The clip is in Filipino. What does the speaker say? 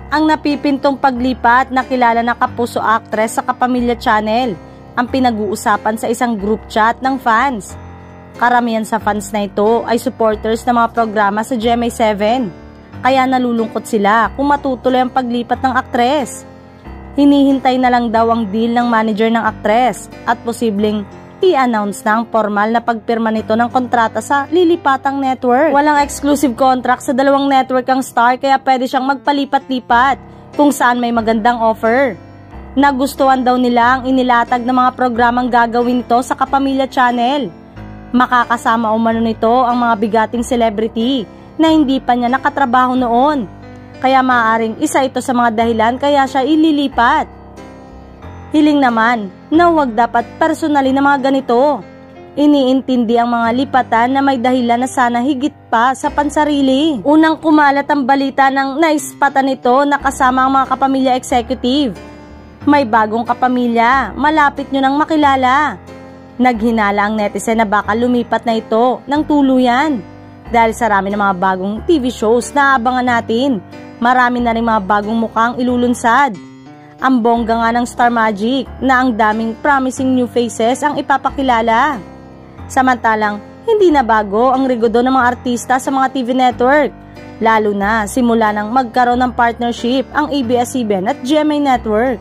Ang napipintong paglipat na kilala na kapuso actress sa Kapamilya Channel ang pinag-uusapan sa isang group chat ng fans. Karamihan sa fans na ito ay supporters ng mga programa sa GMA7, kaya nalulungkot sila kung matutuloy ang paglipat ng aktres. Hinihintay na lang daw ang deal ng manager ng aktres at posibleng i-announce na ang formal na pagpirma nito ng kontrata sa lilipatang network. Walang exclusive contract sa dalawang network ang star, kaya pwede siyang magpalipat-lipat kung saan may magandang offer. Nagustuhan daw nila ang inilatag ng mga programang gagawin nito sa Kapamilya Channel. Makakasama umano nito ang mga bigating celebrity na hindi pa niya nakatrabaho noon. Kaya maaaring isa ito sa mga dahilan kaya siya ililipat. Hiling naman na huwag dapat personally na mga ganito. Iniintindi ang mga lipatan na may dahilan na sana higit pa sa pansarili. Unang kumalat ang balita ng naispatan nito na kasama ang mga kapamilya executive. May bagong kapamilya, malapit nyo nang makilala. Naghinala ang netizen na baka lumipat na ito ng tuluyan. Dahil sa rami ng mga bagong TV shows na abangan natin, marami na rin mga bagong mukhang ilulunsad. Ang bongga nga ng Star Magic na ang daming promising new faces ang ipapakilala. Samantalang, hindi na bago ang rigodo ng mga artista sa mga TV network. Lalo na simula nang magkaroon ng partnership ang ABS-CBN at GMA Network.